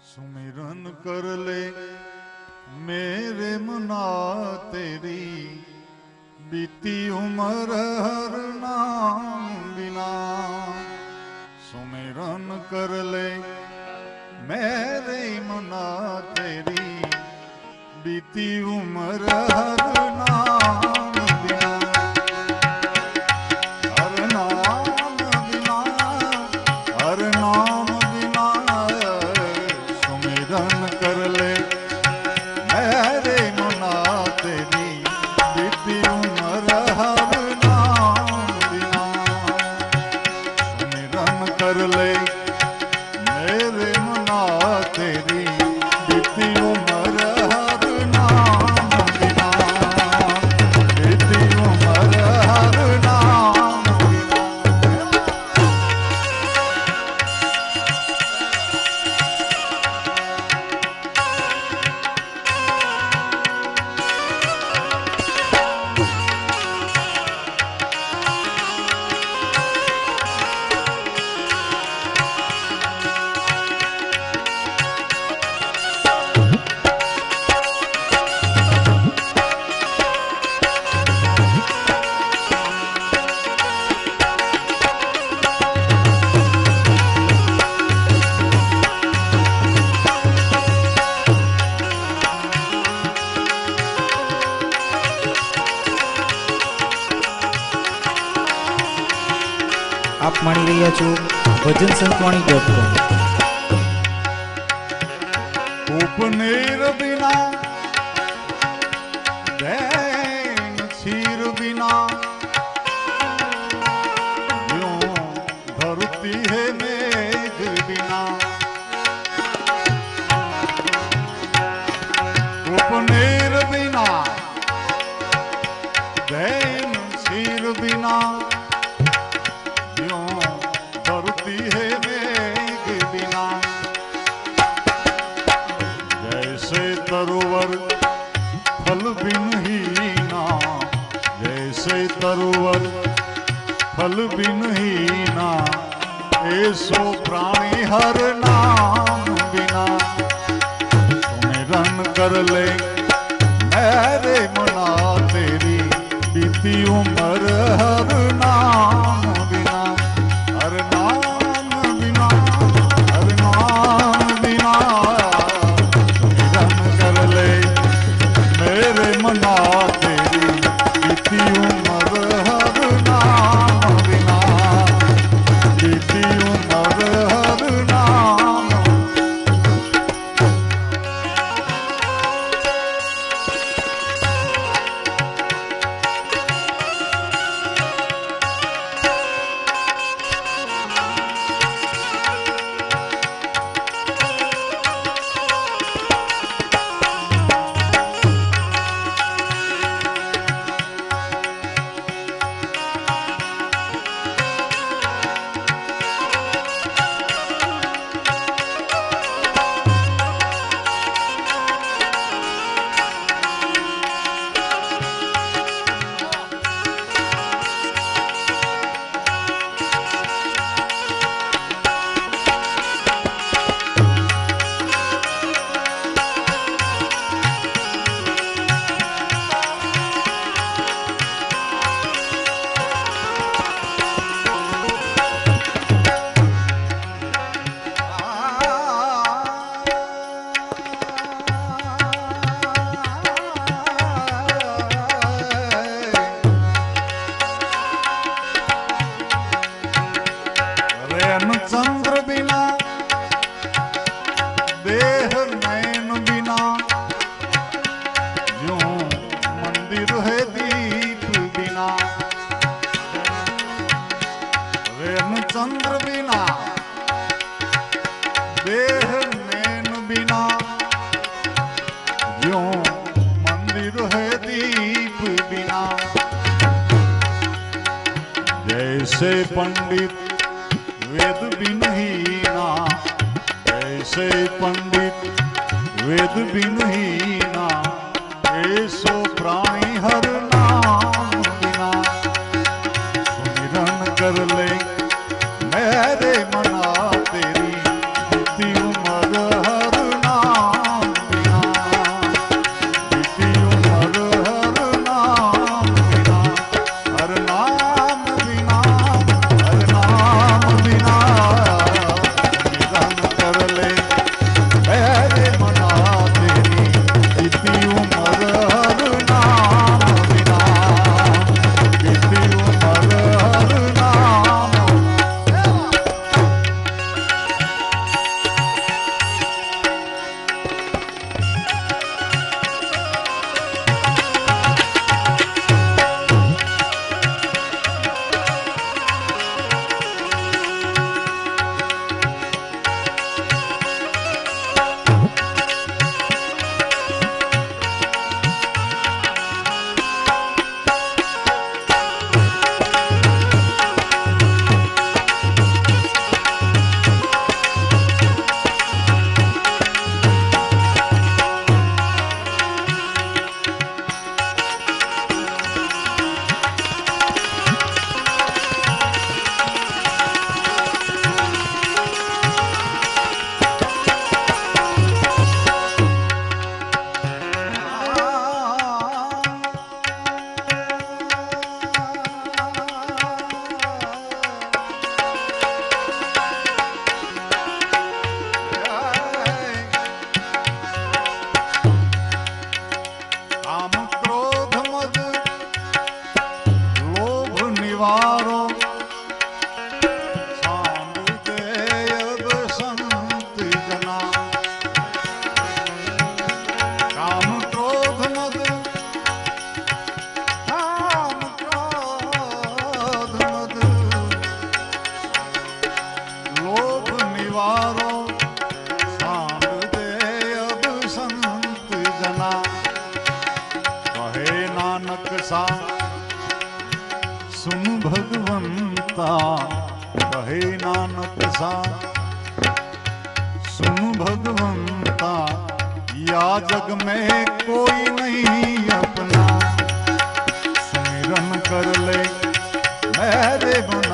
सुमिरन कर ले मेरे मना तेरी, बीती उम्र हर नाम बिना। सुमिरन कर ले मेरे मना तेरी, बीती उम्र हर नाम बिना। हर नाम बिना, हर नाम बिना। सुमिरन कर ले मेरे मना तेरी, बीती उम्र हर नाम बिना। सुमिरन कर ले मेरे मना तेरी, बीती उम्र हर नाम बिना। बीती उम्र हर नाम बिना। આપ માણી રહ્યા છો ભજનસંતવાણી.com. ઉપનેર बिना दैन क्षीर बिना, यूं धरती है मेघ बिना। उपनेर बिना दैन क्षीर बिना, यूं धरती है मेघ बिना। जैसे तरुवर फल बिन हीना, जैसे तरुवर फल बिन हीना, ऐसो प्राणी हर नाम बिना। सुमिरन कर ले मेरे मना तेरी, बीती उम्र हर नाम बिना। हर नाम बिना, हर नाम बिना। सुमिरन कर ले मेरे मना तेरी, बीती उम्र हर नाम बिना। बीती उम्र हर नाम। चंद्र बिना देह नैन बिना, यूं मंदिर है दीप बिना। रेन चंद्र बिना देह नैन बिना, यूं मंदिर है दीप बिना। जैसे पंडित वेद बिन हीना, ऐसे पंडित वेद बिन हीना, ऐसो प्राणी हर नाम बिना। सुमिरन कर ले मेरे मना तेरी, बीती उम्र हर वारो सांभ दे अब संत जना। कहे नानक सा सुन भगवंता, कहे नानक सा सुन भगवंता, या जग में कोई नहीं अपना। सुमिरन कर ले मेरे गुण